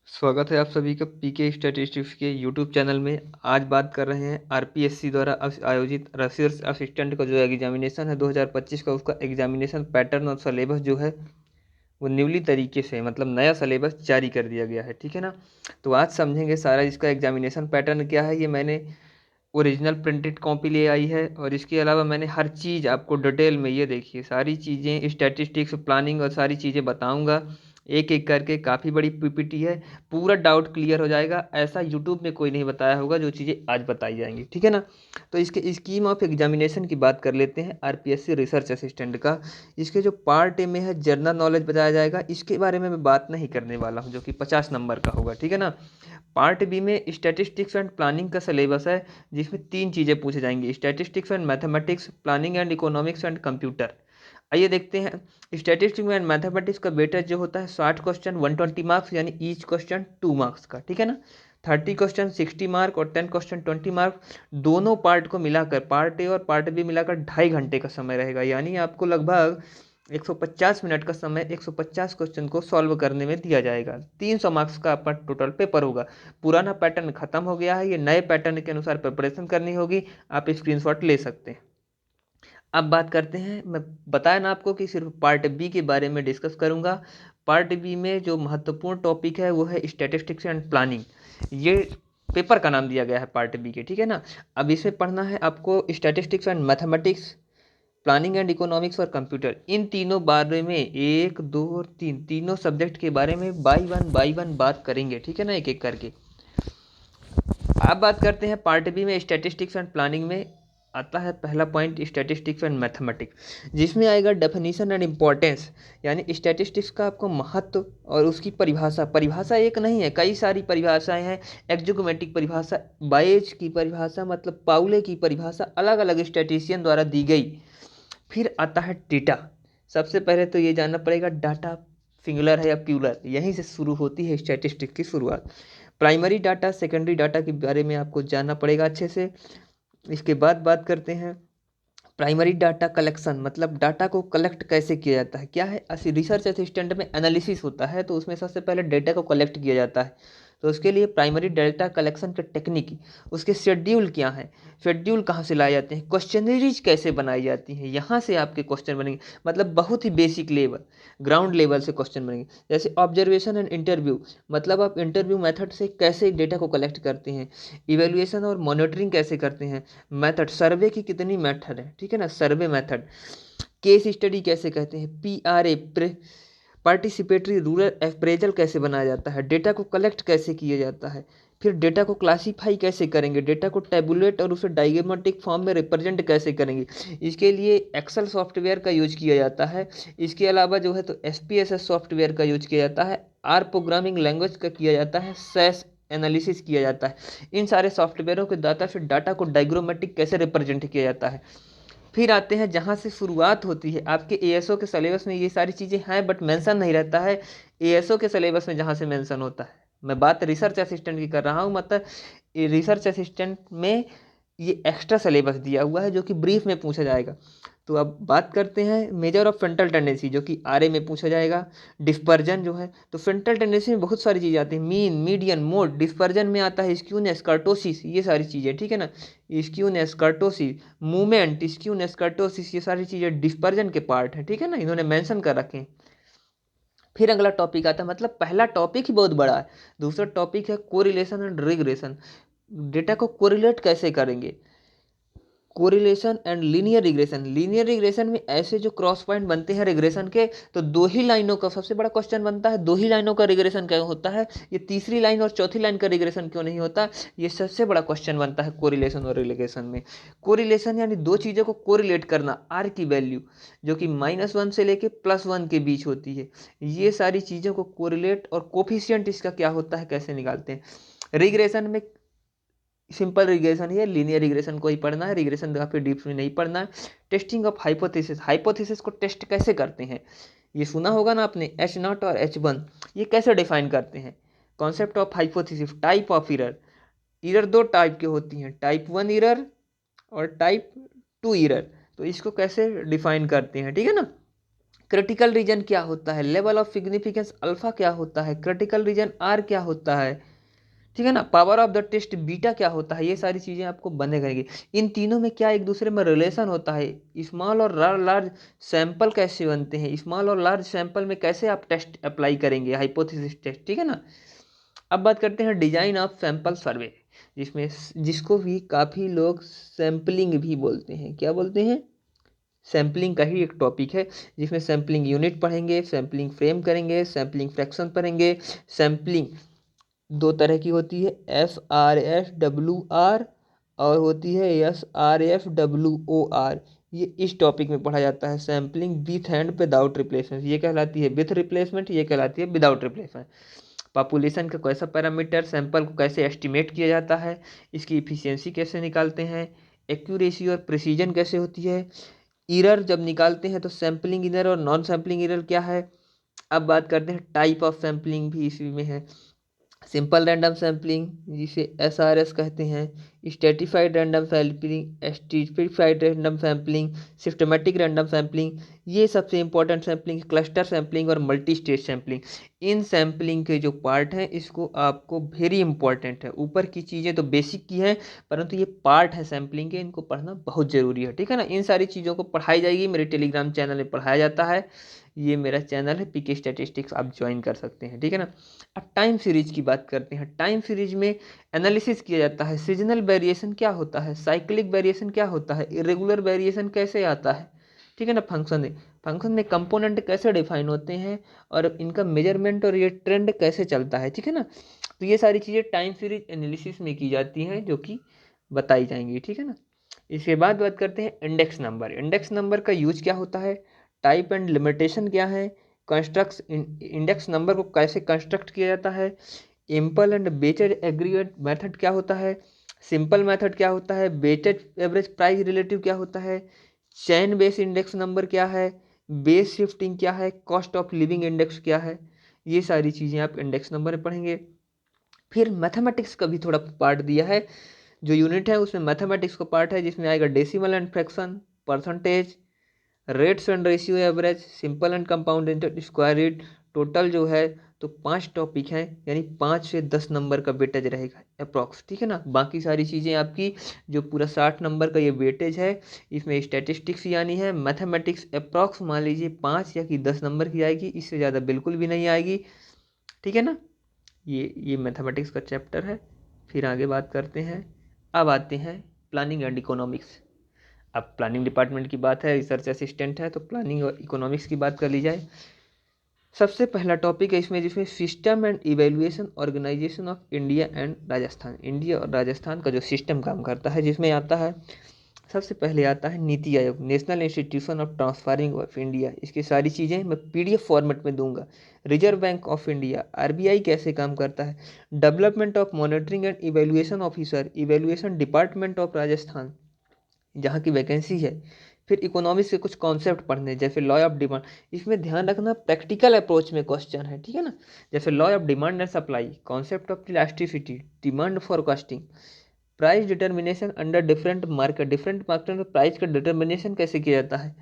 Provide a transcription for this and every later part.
स्वागत है आप सभी का पीके स्टैटिस्टिक्स के यूट्यूब चैनल में। आज बात कर रहे हैं आरपीएससी द्वारा आयोजित रिसर्च असिस्टेंट का जो एग्जामिनेशन है 2025 का, उसका एग्जामिनेशन पैटर्न और सिलेबस जो है वो न्यूली तरीके से मतलब नया सिलेबस जारी कर दिया गया है। ठीक है ना। तो आज समझेंगे सारा इसका एग्जामिनेशन पैटर्न क्या है। ये मैंने ओरिजिनल प्रिंटेड कॉपी ले आई है और इसके अलावा मैंने हर चीज़ आपको डिटेल में, ये देखिए सारी चीज़ें स्टैटिस्टिक्स प्लानिंग और सारी चीज़ें बताऊंगा एक एक करके। काफ़ी बड़ी पीपीटी है, पूरा डाउट क्लियर हो जाएगा। ऐसा यूट्यूब में कोई नहीं बताया होगा जो चीज़ें आज बताई जाएंगी। ठीक है ना। तो इसके स्कीम ऑफ एग्जामिनेशन की बात कर लेते हैं आरपीएससी रिसर्च असिस्टेंट का। इसके जो पार्ट ए में है जनरल नॉलेज बताया जाएगा, इसके बारे में मैं बात नहीं करने वाला हूँ, जो कि 50 नंबर का होगा। ठीक है ना। पार्ट बी में स्टैटिस्टिक्स एंड प्लानिंग का सिलेबस है, जिसमें तीन चीज़ें पूछे जाएंगी: statistics and mathematics, planning and economics and computer. आइए देखते हैं। स्टैटिस्टिक्स एंड मैथमेटिक्स का वेटेज जो होता है 60 क्वेश्चन 120 मार्क्स, यानी ईच क्वेश्चन 2 मार्क्स का। ठीक है ना। 30 क्वेश्चन 60 मार्क और 10 क्वेश्चन 20 मार्क। दोनों पार्ट को मिलाकर, पार्ट ए और पार्ट बी मिलाकर 2.5 घंटे का समय रहेगा, यानी आपको लगभग 150 मिनट का समय 150 क्वेश्चन को सॉल्व करने में दिया जाएगा। 300 मार्क्स का आपका टोटल पेपर होगा। पुराना पैटर्न खत्म हो गया है, ये नए पैटर्न के अनुसार प्रिपरेशन करनी होगी। आप स्क्रीनशॉट ले सकते हैं। अब बात करते हैं, मैं बताया ना आपको कि सिर्फ पार्ट बी के बारे में डिस्कस करूंगा। पार्ट बी में जो महत्वपूर्ण टॉपिक है वो है स्टैटिस्टिक्स एंड प्लानिंग। ये पेपर का नाम दिया गया है पार्ट बी के। ठीक है ना। अब इसमें पढ़ना है आपको statistics and mathematics, planning and economics और कंप्यूटर। इन तीनों बारे में, एक दो और तीन, तीनों सब्जेक्ट के बारे में बाई वन बात करेंगे। ठीक है ना, एक एक करके। अब बात करते हैं पार्ट बी में स्टैटिस्टिक्स एंड प्लानिंग में। आता है पहला पॉइंट स्टैटिस्टिक्स एंड मैथमेटिक्स, जिसमें आएगा डेफिनेशन एंड इम्पोर्टेंस, यानी स्टैटिस्टिक्स का आपको महत्व और उसकी परिभाषा। परिभाषा एक नहीं है, कई सारी परिभाषाएं हैं। एक्जोगमेटिक परिभाषा, बायेज की परिभाषा, मतलब पाउले की परिभाषा अलग अलग स्टैटिस्टिशियन द्वारा दी गई। फिर आता है डेटा। सबसे पहले तो ये जानना पड़ेगा डाटा सिंगुलर है या प्लूरल, यहीं से शुरू होती है स्टैटिस्टिक्स की शुरुआत। प्राइमरी डाटा, सेकेंडरी डाटा के बारे में आपको जानना पड़ेगा अच्छे से। इसके बाद बात करते हैं प्राइमरी डाटा कलेक्शन, मतलब डाटा को कलेक्ट कैसे किया जाता है। क्या है, रिसर्च असिस्टेंट में एनालिसिस होता है, तो उसमें सबसे पहले डेटा को कलेक्ट किया जाता है। तो उसके लिए प्राइमरी डाटा कलेक्शन की टेक्निक, उसके शेड्यूल क्या है, शेड्यूल कहाँ से लाए जाते हैं, क्वेश्चनरीज कैसे बनाई जाती हैं, यहाँ से आपके क्वेश्चन बनेंगे। मतलब बहुत ही बेसिक लेवल, ग्राउंड लेवल से क्वेश्चन बनेंगे। जैसे ऑब्जर्वेशन एंड इंटरव्यू, मतलब आप इंटरव्यू मेथड से कैसे डेटा को कलेक्ट करते हैं। इवेल्युएशन और मॉनिटरिंग कैसे करते हैं। मेथड, सर्वे की कितनी मेथड है, ठीक है ना, सर्वे मेथड। केस स्टडी कैसे कहते हैं, पीआरए, पार्टिसिपेटरी रूरल अप्रेजल कैसे बनाया जाता है। डेटा को कलेक्ट कैसे किया जाता है। फिर डेटा को क्लासीफाई कैसे करेंगे, डेटा को टैबुलेट और उसे डायग्रामेटिक फॉर्म में रिप्रेजेंट कैसे करेंगे। इसके लिए एक्सेल सॉफ्टवेयर का यूज किया जाता है। इसके अलावा जो है तो एसपीएसएस सॉफ्टवेयर का यूज किया जाता है। आर प्रोग्रामिंग लैंग्वेज का किया जाता है। सैस एनालिसिस किया जाता है। इन सारे सॉफ्टवेयरों के डाटा से डाटा को डायग्रामेटिक कैसे रिप्रेजेंट किया जाता है। फिर आते हैं जहाँ से शुरुआत होती है, आपके एएसओ के सिलेबस में ये सारी चीज़ें हैं बट मेंशन नहीं रहता है। एएसओ के सिलेबस में जहाँ से मेंशन होता है, मैं बात रिसर्च असिस्टेंट की कर रहा हूँ, मतलब रिसर्च असिस्टेंट में ये एक्स्ट्रा सिलेबस दिया हुआ है जो कि ब्रीफ में पूछा जाएगा। तो अब बात करते हैं मेजर ऑफ फ्रंटल टेंडेंसी, जो कि आरए में पूछा जाएगा। डिस्पर्जन जो है, तो फ्रंटल टेंडेंसी में बहुत सारी चीज़ें आती हैं, मीन, मीडियन, मोड। डिस्पर्जन में आता है स्क्यूनेस, कर्टोसिस, ये सारी चीज़ें। ठीक है ना। Skewness, kurtosis, movement, skewness, kurtosis, ये सारी चीज़ें डिस्पर्जन के पार्ट हैं। ठीक है ना, इन्होंने मेंशन कर रखे हैं। फिर अगला टॉपिक आता है, मतलब पहला टॉपिक ही बहुत बड़ा है। दूसरा टॉपिक है कोरिलेशन एंड रिग्रेशन। डेटा को कोरिलेट कैसे करेंगे। Correlation and linear regression. Linear regression में ऐसे जो क्रॉस पॉइंट बनते हैं रिग्रेशन के, तो दो ही लाइनों का सबसे बड़ा क्वेश्चन बनता है, दो ही लाइनों का रिग्रेशन क्यों होता है, ये तीसरी लाइन और चौथी लाइन का रिग्रेशन क्यों नहीं होता, ये सबसे बड़ा क्वेश्चन बनता है कोरिलेशन और रिग्रेशन में। कोरिलेशन यानी दो चीज़ों को कोरिलेट करना, आर की वैल्यू जो कि -1 से लेके +1 के बीच होती है, ये सारी चीज़ों को कोरिलेट, और कोफिशियंट इसका क्या होता है, कैसे निकालते हैं। रिग्रेशन में सिंपल रिग्रेशन है, लीनियर रिग्रेशन को ही पढ़ना है, रिग्रेशन काफी डीप में नहीं पढ़ना है। टेस्टिंग ऑफ हाइपोथेसिस, हाइपोथेसिस को टेस्ट कैसे करते हैं, ये सुना होगा ना आपने, H0 और H1, ये कैसे डिफाइन करते हैं। Concept of hypothesis, type of error. Error दो टाइप की होती हैं, टाइप 1 इरर और टाइप 2 इरर। तो इसको कैसे डिफाइन करते हैं, ठीक है ना। क्रिटिकल रीजन क्या होता है, लेवल ऑफ सिग्निफिकेंस अल्फा क्या होता है, क्रिटिकल रीजन आर क्या होता है, ठीक है ना, power of the test beta क्या होता है, ये सारी चीज़ें आपको बनने करेंगी। इन तीनों में क्या एक दूसरे में रिलेशन होता है, स्मॉल और लार्ज सैंपल कैसे बनते हैं, स्मॉल और लार्ज सैंपल में कैसे आप टेस्ट अप्लाई करेंगे, हाइपोथेसिस टेस्ट, ठीक है ना। अब बात करते हैं डिजाइन ऑफ सैंपल सर्वे, जिसमें जिसको भी काफ़ी लोग सैम्पलिंग भी बोलते हैं, क्या बोलते हैं, सैम्पलिंग का ही एक टॉपिक है, जिसमें सैम्पलिंग यूनिट पढ़ेंगे, सैम्पलिंग फ्रेम करेंगे, सैम्पलिंग फ्रैक्शन पढ़ेंगे। सैम्पलिंग दो तरह की होती है, FRS WR और होती है SRFWOR। ये इस टॉपिक में पढ़ा जाता है, sampling with and without replacement, ये कहलाती है विथ रिप्लेसमेंट, ये कहलाती है विदाउट रिप्लेसमेंट। पॉपुलेशन का कैसा पैरामीटर, सैंपल को कैसे एस्टिमेट किया जाता है, इसकी इफिशियंसी कैसे निकालते हैं, एक्यूरेसी और प्रिसीजन कैसे होती है, इरर जब निकालते हैं तो सैम्पलिंग इरर और नॉन सैम्पलिंग इरर क्या है। अब बात करते हैं टाइप ऑफ सैम्पलिंग भी इसी में है, सिंपल रैंडम सैम्पलिंग जिसे SRS कहते हैं, stratified random sampling, stratified random sampling, systematic random sampling, ये सबसे इंपॉर्टेंट सैम्पलिंग, क्लस्टर सैम्पलिंग और मल्टी स्टेज सैम्पलिंग। इन सैम्पलिंग के जो पार्ट हैं इसको आपको वेरी इंपॉर्टेंट है, ऊपर की चीज़ें तो बेसिक की हैं परंतु ये पार्ट है सैम्पलिंग के, इनको पढ़ना बहुत ज़रूरी है, ठीक है ना। इन सारी चीज़ों को पढ़ाई जाएगी, मेरे टेलीग्राम चैनल में पढ़ाया जाता है, ये मेरा चैनल है पीके स्टैटिस्टिक्स, आप ज्वाइन कर सकते हैं, ठीक है ना। अब टाइम सीरीज की बात करते हैं, टाइम सीरीज में एनालिसिस किया जाता है, सीजनल वेरिएशन क्या होता है, साइक्लिक वेरिएशन क्या होता है, इरेगुलर वेरिएशन कैसे आता है, ठीक है ना। फंक्शन में कंपोनेंट कैसे डिफाइन होते हैं और इनका मेजरमेंट और ये ट्रेंड कैसे चलता है, ठीक है ना। तो ये सारी चीज़ें टाइम सीरीज एनालिसिस में की जाती हैं जो कि बताई जाएंगी, ठीक है ना। इसके बाद बात करते हैं इंडेक्स नंबर, इंडेक्स नंबर का यूज क्या होता है, टाइप एंड लिमिटेशन क्या है, कंस्ट्रक्ट इंडेक्स नंबर को कैसे कंस्ट्रक्ट किया जाता है, Imphal and weighted aggregate method क्या होता है, सिंपल मेथड क्या होता है, वेटेड एवरेज प्राइस रिलेटिव क्या होता है, चैन बेस इंडेक्स नंबर क्या है, बेस शिफ्टिंग क्या है, कॉस्ट ऑफ लिविंग इंडेक्स क्या है, ये सारी चीज़ें आप इंडेक्स नंबर में पढ़ेंगे। फिर मैथमेटिक्स का भी थोड़ा पार्ट दिया है, जो यूनिट है उसमें मैथमेटिक्स का पार्ट है जिसमें आएगा decimal and fraction, percentage, rates and ratio average, simple and compound interest, square root, total जो है तो 5 टॉपिक हैं, यानी 5 से 10 नंबर का वेटेज रहेगा अप्रॉक्स, ठीक है ना। बाकी सारी चीज़ें आपकी जो पूरा 60 नंबर का ये वेटेज है, इसमें स्टैटिस्टिक्स यानी है मैथमेटिक्स अप्रॉक्स मान लीजिए 5 या कि 10 नंबर की आएगी, इससे ज़्यादा बिल्कुल भी नहीं आएगी, ठीक है ना। ये मैथमेटिक्स का चैप्टर है। फिर आगे बात करते हैं, अब आते हैं प्लानिंग एंड इकोनॉमिक्स। अब प्लानिंग डिपार्टमेंट की बात है, रिसर्च असिस्टेंट है तो प्लानिंग और इकोनॉमिक्स की बात कर ली जाए। सबसे पहला टॉपिक है इसमें जिसमें system and evaluation organisation of India and Rajasthan, India और राजस्थान का जो सिस्टम काम करता है, जिसमें आता है सबसे पहले आता है NITI Aayog, national institution of transforming of India, इसकी सारी चीज़ें मैं PDF फॉर्मेट में दूंगा। Reserve bank of India, RBI कैसे काम करता है, development of monitoring and evaluation officer, evaluation department of Rajasthan जहाँ की वैकेंसी है। फिर इकोनॉमिक्स के कुछ कॉन्सेप्ट पढ़ने जैसे लॉ ऑफ डिमांड, इसमें ध्यान रखना प्रैक्टिकल अप्रोच में क्वेश्चन है, ठीक है ना। जैसे law of demand and supply, concept of elasticity, demand forecasting, price determination under different market में प्राइस का डिटर्मिनेशन कैसे किया जाता है,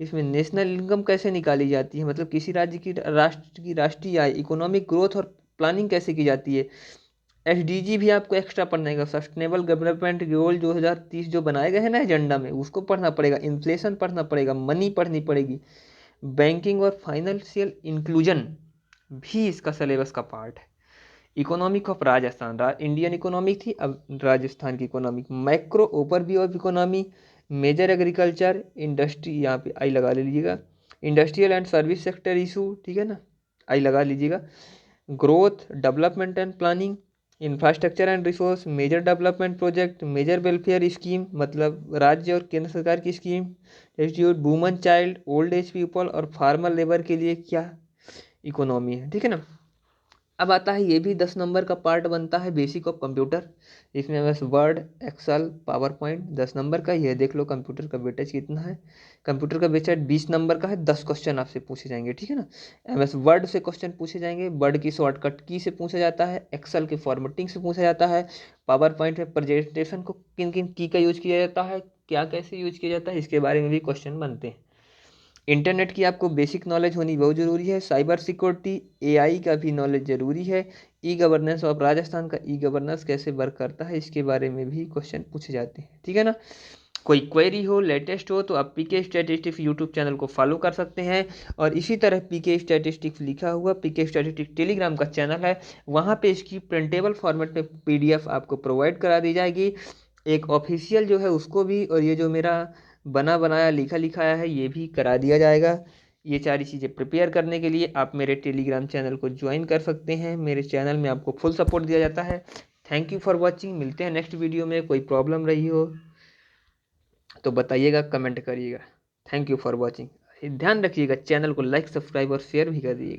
इसमें नेशनल इनकम कैसे निकाली जाती है, मतलब किसी राज्य की राष्ट्र की राष्ट्रीय आय, इकोनॉमिक ग्रोथ और प्लानिंग कैसे की जाती है। SDG भी आपको एक्स्ट्रा पढ़ना है, सस्टेनेबल डेवलपमेंट गोल 2030 जो बनाए गए हैं ना एजेंडा में, उसको पढ़ना पड़ेगा, इन्फ्लेशन पढ़ना पड़ेगा, मनी पढ़नी पड़ेगी, बैंकिंग और फाइनेंशियल इंक्लूजन भी इसका सिलेबस का पार्ट है। Economic of Rajasthan, Indian economic थी, अब राजस्थान की economic, macro overview of economy, major agriculture industry, यहाँ पे आई लगा लीजिएगा, industrial and service sector issue, ठीक है ना, आई लगा लीजिएगा, growth development and planning, infrastructure and resource, major development project, major welfare scheme, मतलब राज्य और केंद्र सरकार की scheme, institute woman child old age people और फार्मर लेबर के लिए क्या इकोनॉमी है, ठीक है ना। अब आता है ये भी 10 नंबर का पार्ट बनता है, बेसिक ऑफ कंप्यूटर, इसमें बस Word, Excel, PowerPoint 10 number का, ये देख लो कंप्यूटर का वेटेज कितना है। कंप्यूटर का वेटेज 20 नंबर का है, 10 क्वेश्चन आपसे पूछे जाएंगे, ठीक है ना। MS वर्ड से क्वेश्चन पूछे जाएंगे, वर्ड की शॉर्टकट की से पूछा जाता है, एक्सेल की फॉर्मेटिंग से पूछा जाता है, पावर पॉइंट में प्रेजेंटेशन को किन किन की का यूज किया जाता है, क्या कैसे यूज किया जाता है, इसके बारे में भी क्वेश्चन बनते हैं। इंटरनेट की आपको बेसिक नॉलेज होनी बहुत ज़रूरी है। साइबर सिक्योरिटी, एआई का भी नॉलेज ज़रूरी है। ई गवर्नेंस ऑफ राजस्थान का ई गवर्नेंस कैसे वर्क करता है, इसके बारे में भी क्वेश्चन पूछे जाते हैं, ठीक है ना। कोई क्वेरी हो, लेटेस्ट हो, तो आप पीके स्टैटिस्टिक्स यूट्यूब चैनल को फॉलो कर सकते हैं। और इसी तरह पीके स्टैटिस्टिक्स लिखा हुआ पीके स्टैटिस्टिक्स टेलीग्राम का चैनल है, वहाँ पे इसकी प्रिंटेबल फॉर्मेट में पीडीएफ आपको प्रोवाइड करा दी जाएगी। एक ऑफिशियल जो है उसको भी, और ये जो मेरा बना बनाया लिखा लिखाया है ये भी करा दिया जाएगा। ये सारी चीज़ें प्रिपेयर करने के लिए आप मेरे टेलीग्राम चैनल को ज्वाइन कर सकते हैं। मेरे चैनल में आपको फुल सपोर्ट दिया जाता है। Thank you for watching. मिलते हैं नेक्स्ट वीडियो में। कोई प्रॉब्लम रही हो तो बताइएगा, कमेंट करिएगा। Thank you for watching. ध्यान रखिएगा, चैनल को लाइक, सब्सक्राइब और शेयर भी कर दीजिएगा।